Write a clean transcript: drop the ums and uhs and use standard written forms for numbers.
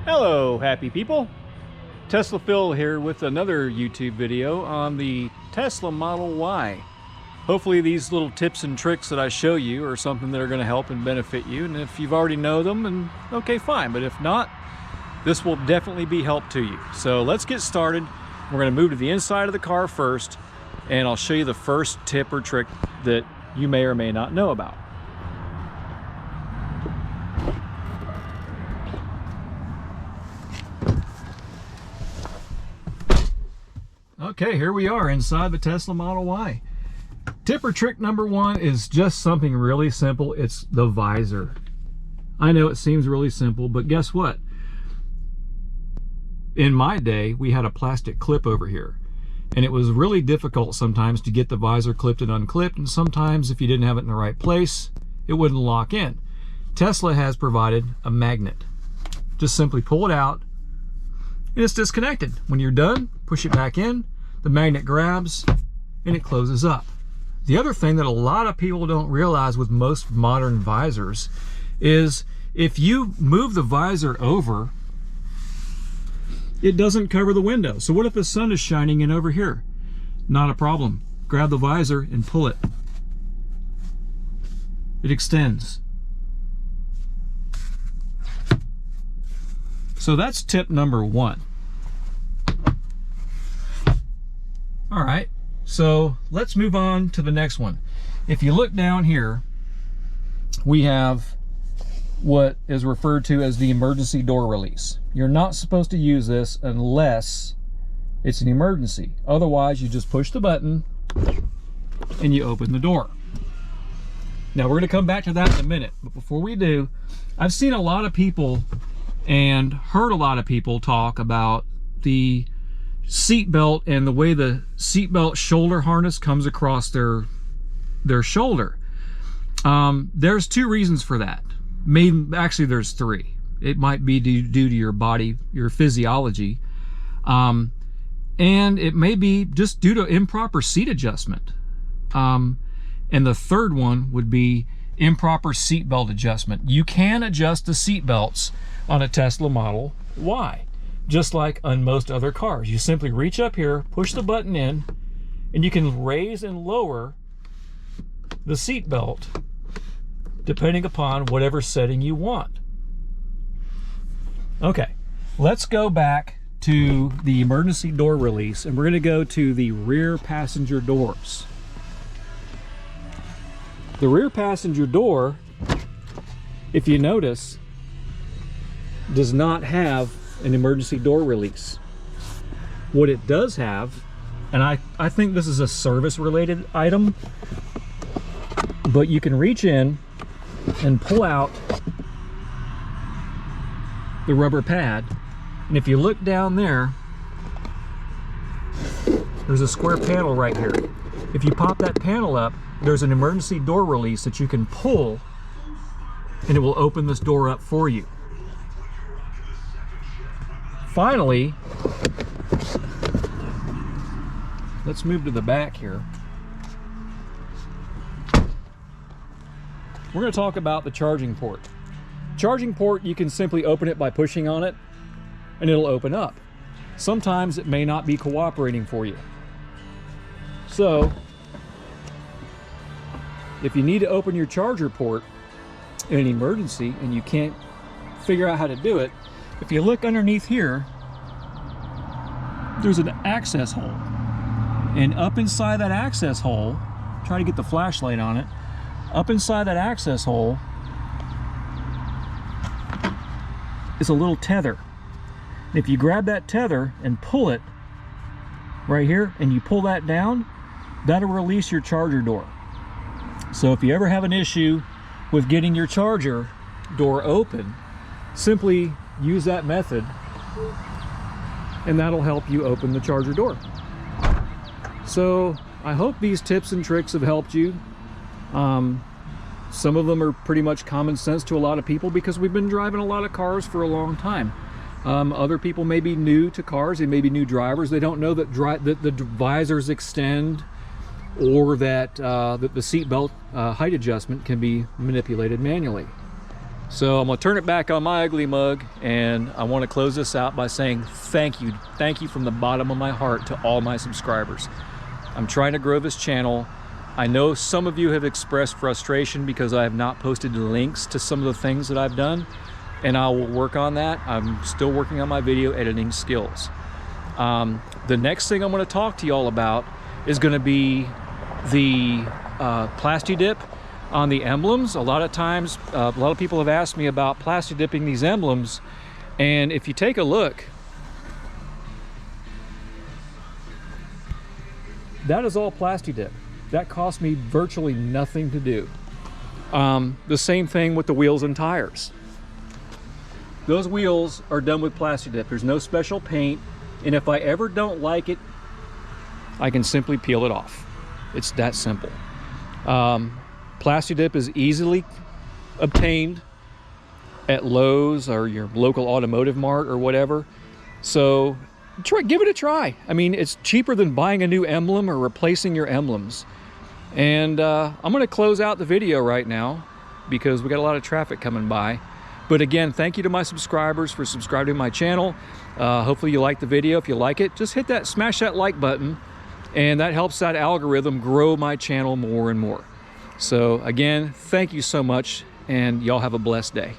Hello, happy people. Tesla Phil here with another YouTube video on the Tesla Model Y. Hopefully these little tips and tricks that I show you are something that are going to help and benefit you. And if you've already know them, then okay, fine. But if not, this will definitely be help to you. So let's get started. We're going to move to the inside of the car first, and I'll show you the first tip or trick that you may or may not know about. Okay, here we are inside the Tesla Model Y. Tip or trick number one is just something really simple. It's the visor. I know it seems really simple, but guess what? In my day, we had a plastic clip over here, and it was really difficult sometimes to get the visor clipped and unclipped, and sometimes if you didn't have it in the right place, it wouldn't lock in. Tesla has provided a magnet. Just simply pull it out, and it's disconnected. When you're done, push it back in, the magnet grabs, and it closes up. The other thing that a lot of people don't realize with most modern visors is if you move the visor over, it doesn't cover the window. So what if the sun is shining in over here? Not a problem. Grab the visor and pull it. It extends. So that's tip number one. All right, so let's move on to the next one. If you look down here, we have what is referred to as the emergency door release. You're not supposed to use this unless it's an emergency. Otherwise, you just push the button and you open the door. Now, we're gonna come back to that in a minute, but before we do, I've seen a lot of people and heard a lot of people talk about the seat belt and the way the seat belt shoulder harness comes across their shoulder. There's two reasons for that. Actually, there's three. It might be due to your body, your physiology, and it may be just due to improper seat adjustment. And the third one would be improper seat belt adjustment. You can adjust the seat belts on a Tesla Model Y, just like on most other cars. You simply reach up here, push the button in, and you can raise and lower the seat belt depending upon whatever setting you want. Okay, let's go back to the emergency door release, and we're going to go to the rear passenger doors. The rear passenger door, if you notice, does not have an emergency door release. What it does have, and I think this is a service related item, but you can reach in and pull out the rubber pad, and if you look down there, there's a square panel right here. If you pop that panel up, there's an emergency door release that you can pull, and it will open this door up for you. Finally, let's move to the back here. We're going to talk about the charging port. Charging port, you can simply open it by pushing on it, and it'll open up. Sometimes it may not be cooperating for you. So, if you need to open your charger port in an emergency and you can't figure out how to do it, if you look underneath here, there's an access hole. And up inside that access hole, try to get the flashlight on it, up inside that access hole is a little tether. If you grab that tether and pull it right here, and you pull that down, that'll release your charger door. So if you ever have an issue with getting your charger door open, simply use that method, and that'll help you open the charger door. So I hope these tips and tricks have helped you. Some of them are pretty much common sense to a lot of people because we've been driving a lot of cars for a long time. Other people may be new to cars, they may be new drivers, they don't know that the visors extend, or that the seat belt height adjustment can be manipulated manually. So I'm gonna turn it back on my ugly mug, and I want to close this out by saying thank you from the bottom of my heart to all my subscribers. I'm trying to grow this channel. I know some of you have expressed frustration because I have not posted links to some of the things that I've done, and I will work on that. I'm still working on my video editing skills. The next thing I'm going to talk to you all about is going to be the plasti dip on the emblems. A lot of times, a lot of people have asked me about plasti dipping these emblems, and if you take a look, that is all plasti dip. That cost me virtually nothing to do. The same thing with the wheels and tires. Those wheels are done with plasti dip. There's no special paint, and if I ever don't like it, I can simply peel it off. It's that simple. Plasti dip is easily obtained at Lowe's or your local automotive mart or whatever. So give it a try. I mean, it's cheaper than buying a new emblem or replacing your emblems. And I'm going to close out the video right now because we got a lot of traffic coming by. But again, thank you to my subscribers for subscribing to my channel. Hopefully you like the video. If you like it, just hit that, smash that like button, and that helps that algorithm grow my channel more and more. So again, thank you so much, and y'all have a blessed day.